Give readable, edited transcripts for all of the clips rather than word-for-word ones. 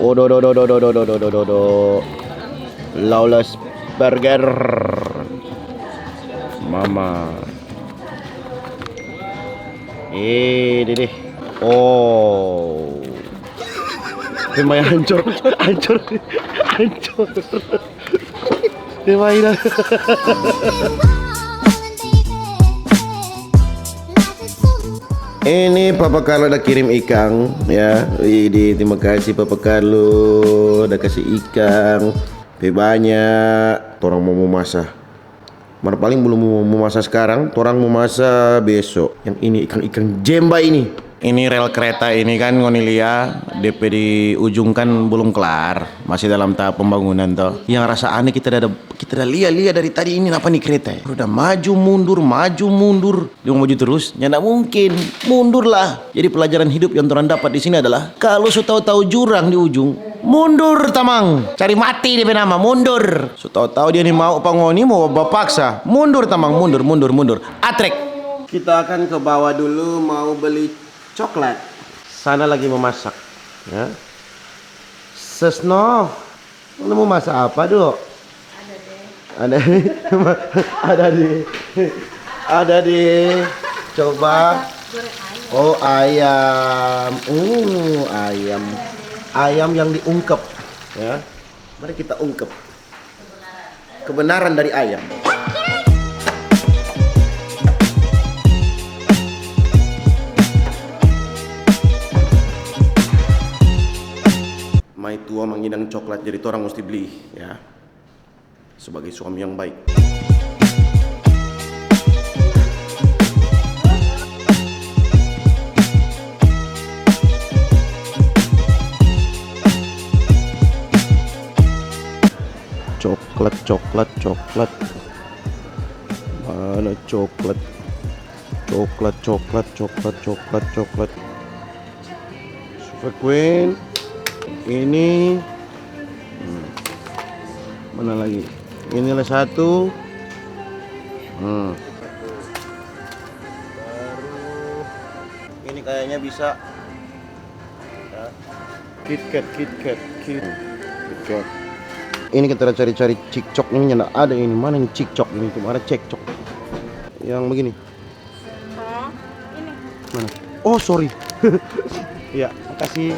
Oh, do do do do do do do do do do do. Lawless Burger. Mama. Deh. Oh. Lumayan hancur. Lumayan. Ini Papa Carlo udah kirim ikan ya. Terima kasih Papa Carlo udah kasih ikan. Banyak. Orang mau memasak. Mana paling belum mau memasak sekarang, orang mau masak besok. Yang ini ikan jemba ini. Ini rel kereta ini kan Ngonilia DP di ujung kan belum kelar, masih dalam tahap pembangunan toh. Yang rasa aneh kita udah lihat dari tadi ini apa nih kereta? Udah maju mundur, dia mau maju terus, ya nggak mungkin, mundur lah. Jadi pelajaran hidup yang orang dapat di sini adalah kalau tahu jurang di ujung, mundur tamang, cari mati dia nama mundur. Tahu dia nih mau pangoni mau paksa, mundur tamang, mundur, atrek. Kita akan ke bawah dulu mau beli coklat. Sana lagi memasak ya. Sesno, lu mau masak apa, Dok? Ada di coba. Oh, ayam. Ayam yang diungkep ya. Mari kita ungkep kebenaran dari ayam. Mai tua mengidang coklat, jadi orang mesti beli ya. Sebagai suami yang baik. Coklat. Mana coklat? Coklat. Super Queen. Ini mana lagi? Inilah satu. Baru ini kayaknya bisa ya. KitKat. Ini kita cari cikcok ini nggak ada ini. Mana yang cikcok ini? Kemana cekcok? Yang begini. Oh, ini. Mana? Oh, sorry. Ya, makasih.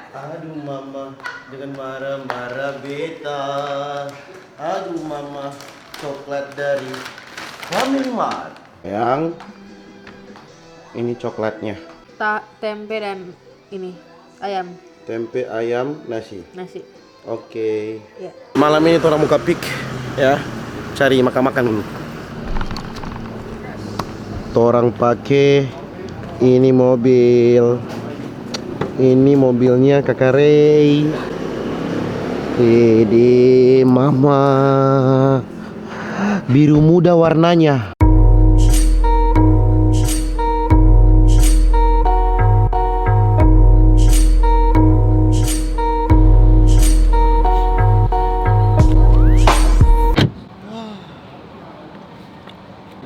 Aduh mama, jangan marah-marah beta. Aduh mama, coklat dari Family Mart. Yang ini coklatnya. Tempe dan ini ayam. Tempe, ayam, nasi. Oke. Ya. Malam ini orang muka pik ya. Cari makan-makan dulu. Torang pakai ini mobil. Ini mobilnya Kakak Rey. Ini mama. Biru muda warnanya.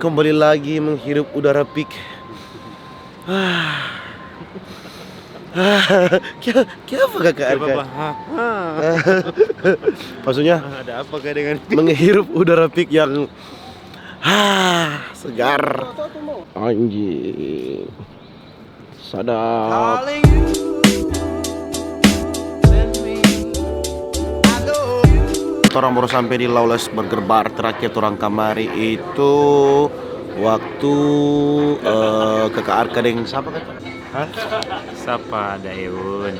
Kembali lagi menghirup udara pik. Kenapa kakak Arka? Maksudnya ada apa kayak dengan menghirup udara pik yang segar. Anjing. Sadap. Orang baru sampai di Lawless Burger Bar. Terakhir orang kamari itu waktu kakak Arka dengan siapa kata? Hah? Siapa Dayun?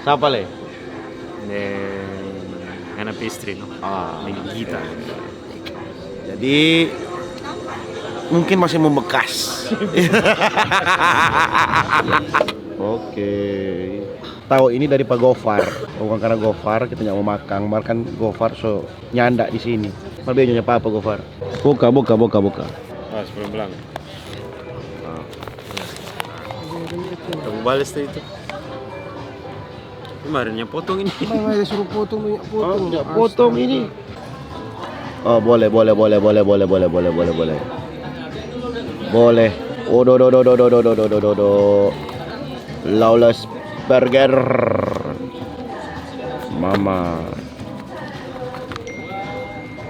Siapa le? È una pastry, no? Dengan gita. Jadi mungkin masih membekas. Oke. Tahu ini dari Pak Gofar. Bukan karena Gofar kita nggak mau makan Gofar so nyanda di sini. Palbenya apa Gofar? Buka. Sebelum bilang. Kamu balas tuh itu. Kemarinnya potong ini. Saya suruh potong. Potong ini. Oh, boleh. Boleh. Oh, do. Lawless Burger. Mama.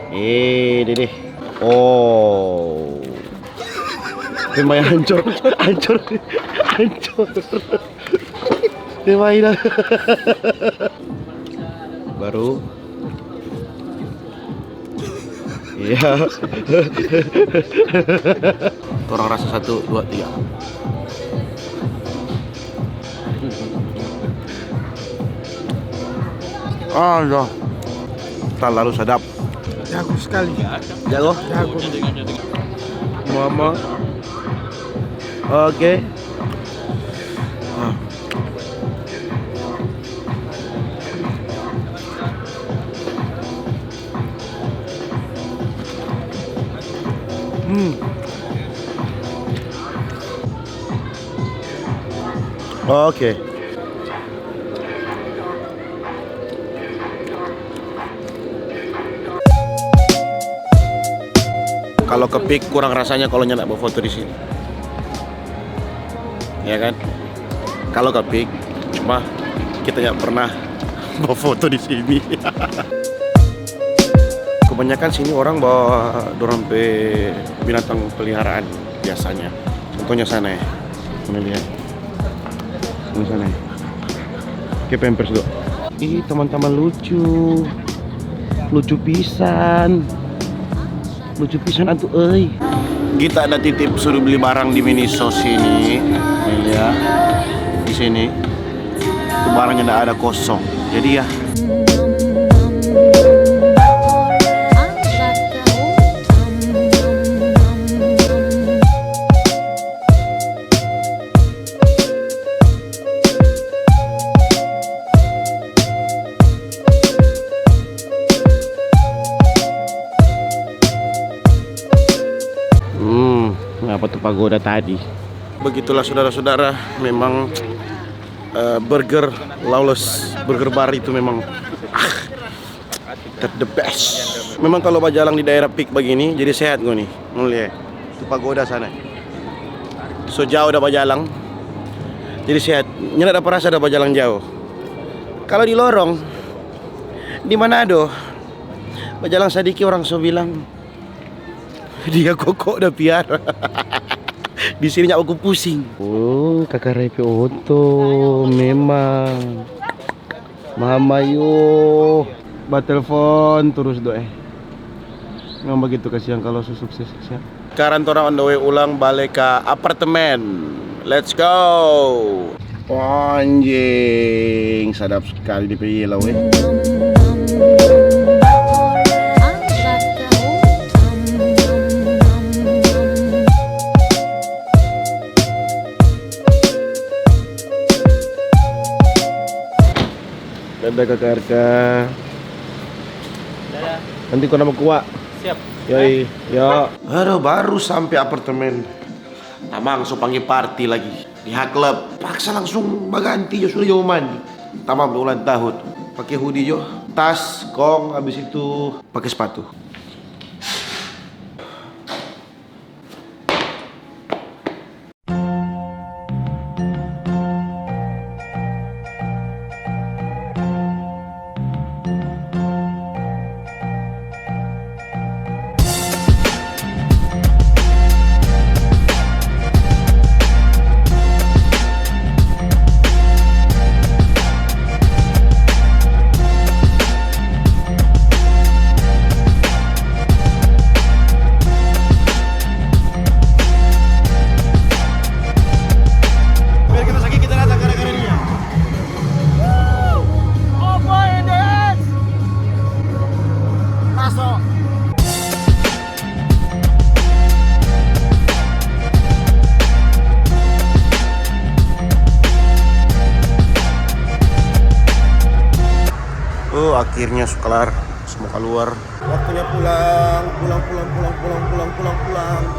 Dede. Oh. Lumayan hancur. Lumayan. Baru. Iya. Orang rasa 1, 2, 3. Ya. Terlalu sedap. Jago sekali. Jago? Jago. Mama. Oke. Oke. Kalau ke Peak kurang rasanya kalau nyenak foto di sini. Ya kan? Kalau ke Peak cuma kita nggak pernah foto di sini. Kebanyakan sini orang bawa dorompe binatang peliharaan biasanya. Contohnya sana ya. Mana lihat? Ini sana ya. Kayak Pampers dok. Ih teman-teman lucu. Lucu pisan atuh euy. Kita ada titip suruh beli barang di Miniso sini. Nih lihat. Di sini. Itu barangnya enggak ada kosong. Jadi ya apa tuh pagoda tadi. Begitulah saudara-saudara, memang burger Lawless Burger Bar itu memang the best. Memang kalau bajalang di daerah Peak begini jadi sehat gue nih. Lihat itu pagoda sana. So jauh udah bajalang. Jadi sehat. Nyala ada perasa ada bajalang jauh. Kalau di lorong di Manado bajalang sadiki orang so bilang dia kok udah piara. Di sini aku pusing. Oh, kakak Repi Oto memang. Mama yo, telepon terus doe. Memang begitu kasihan kalau sukses ya. Sekarang orang on the way ulang balik ke apartemen. Let's go. Anjing, sadap sekali di Pilau Dadah kakak Arka. Dadah. Nanti kau nama kuat. Siap. Yoi, yo. Aduh, baru sampai apartemen. Tamang so panggil party lagi di H Club. Paksa langsung baganti jo sudah jauh mandi. Tamang ulang tahun. Pakai hoodie jo, tas, kong, habis itu pakai sepatu. akhirnya kelar. Semua keluar. Waktunya pulang.